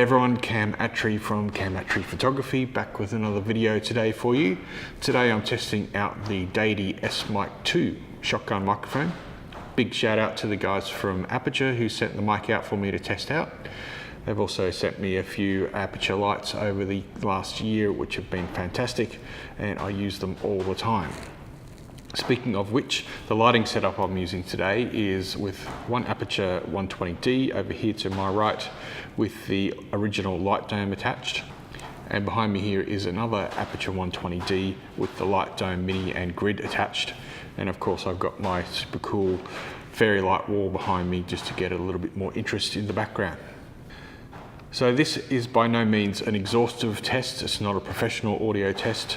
Hey everyone, Cam Attry from Cam Attry Photography, back with another video today for you. Today I'm testing out the Deity S-Mic 2 shotgun microphone. Big shout out to the guys from Aputure who sent the mic out for me to test out. They've also sent me a few Aputure lights over the last year which have been fantastic, and I use them all the time. Speaking of which, the lighting setup I'm using today is with one Aputure 120D over here to my right with the original light dome attached. And behind me here is another Aputure 120D with the light dome mini and grid attached. And of course I've got my super cool fairy light wall behind me just to get a little bit more interest in the background. So this is by no means an exhaustive test. It's not a professional audio test.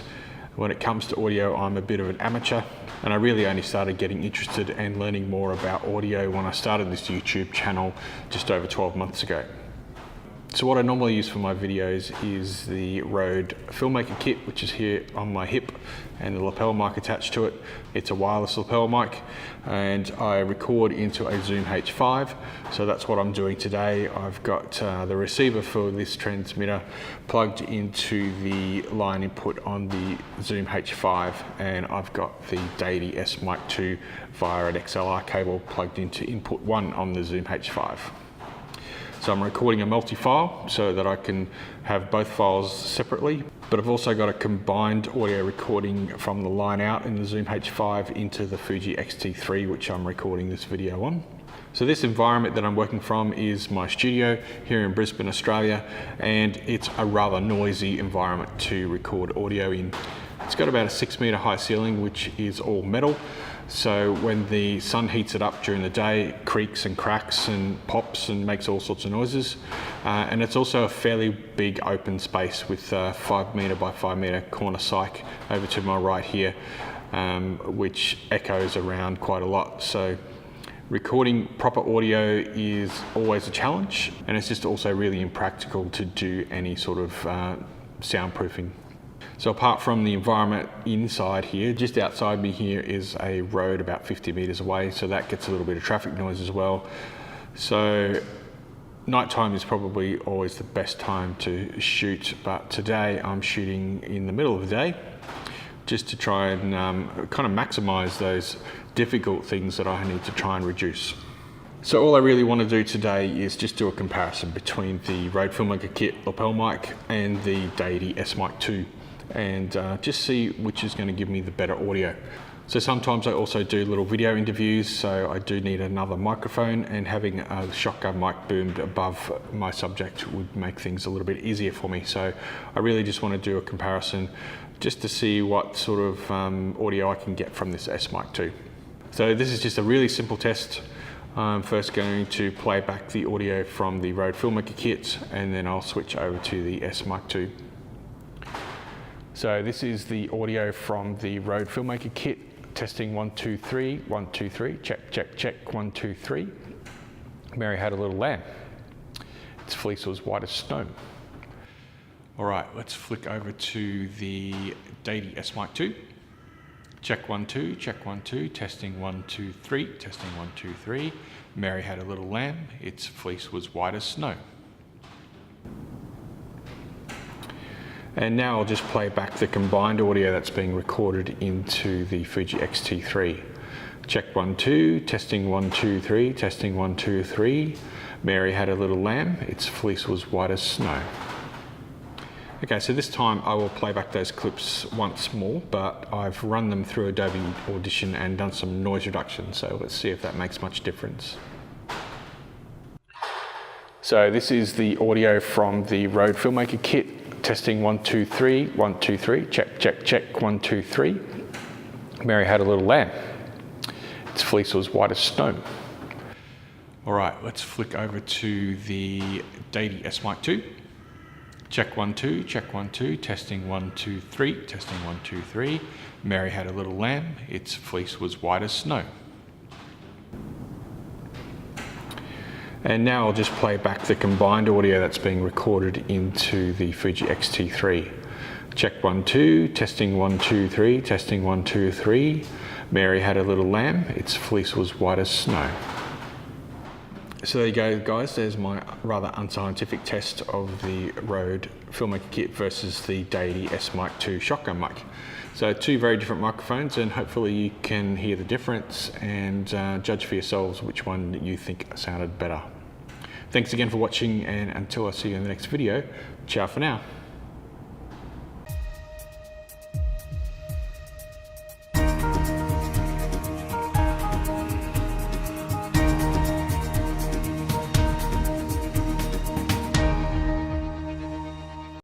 When it comes to audio, I'm a bit of an amateur, and I really only started getting interested and learning more about audio when I started this YouTube channel just over 12 months ago. So what I normally use for my videos is the Rode Filmmaker kit, which is here on my hip, and the lapel mic attached to it. It's a wireless lapel mic, and I record into a Zoom H5. So that's what I'm doing today. I've got the receiver for this transmitter plugged into the line input on the Zoom H5, and I've got the Deity S-Mic 2 via an XLR cable plugged into input 1 on the Zoom H5. So I'm recording a multi-file so that I can have both files separately, but I've also got a combined audio recording from the line out in the Zoom H5 into the Fuji X-T3, which I'm recording this video on. So this environment that I'm working from is my studio here in Brisbane, Australia, and it's a rather noisy environment to record audio in. It's got about a 6-meter high ceiling, which is all metal. So when the sun heats it up during the day, it creaks and cracks and pops and makes all sorts of noises. And it's also a fairly big open space with 5-meter by 5-meter corner cyc over to my right here, which echoes around quite a lot. So recording proper audio is always a challenge, and it's just also really impractical to do any sort of soundproofing. So apart from the environment inside here, just outside me here is a road about 50 meters away, so that gets a little bit of traffic noise as well. So nighttime is probably always the best time to shoot, but today I'm shooting in the middle of the day just to try and kind of maximize those difficult things that I need to try and reduce. So all I really want to do today is just do a comparison between the Rode Filmmaker kit lapel mic and the Deity S-Mic 2. And just see which is going to give me the better audio. So sometimes I also do little video interviews, so I do need another microphone, and having a shotgun mic boomed above my subject would make things a little bit easier for me. So I really just want to do a comparison just to see what sort of audio I can get from this S-Mic 2. So this is just a really simple test. I'm first going to play back the audio from the Rode Filmmaker kit, and then I'll switch over to the S-Mic 2. So this is the audio from the Rode Filmmaker kit. Testing 1, 2, 3, 1, 2, 3, check, check, check, 1, 2, 3. Mary had a little lamb. Its fleece was white as snow. All right, let's flick over to the Deity S-Mic 2. Check 1, 2, check 1, 2, testing 1, 2, 3, testing 1, 2, 3. Mary had a little lamb. Its fleece was white as snow. And now I'll just play back the combined audio that's being recorded into the Fuji X-T3. Check 1, 2, testing 1, 2, 3, testing 1, 2, 3. Mary had a little lamb, its fleece was white as snow. Okay, so this time I will play back those clips once more, but I've run them through Adobe Audition and done some noise reduction, so let's see if that makes much difference. So this is the audio from the Rode Filmmaker kit. Testing 1, 2, 3, 1, 2, 3, check, check, check, 1, 2, 3. Mary had a little lamb. Its fleece was white as snow. All right, let's flick over to the Deity S-Mic 2. Check 1, 2, check 1, 2, testing 1, 2, 3, testing 1, 2, 3. Mary had a little lamb. Its fleece was white as snow. And now I'll just play back the combined audio that's being recorded into the Fuji X-T3. Check 1, 2, testing 1, 2, 3, testing 1, 2, 3. Mary had a little lamb, its fleece was white as snow. So there you go, guys. There's my rather unscientific test of the Rode Filmmaker Kit versus the Deity S-Mic 2 shotgun mic. So two very different microphones, and hopefully you can hear the difference and judge for yourselves which one you think sounded better. Thanks again for watching, and until I see you in the next video, ciao for now.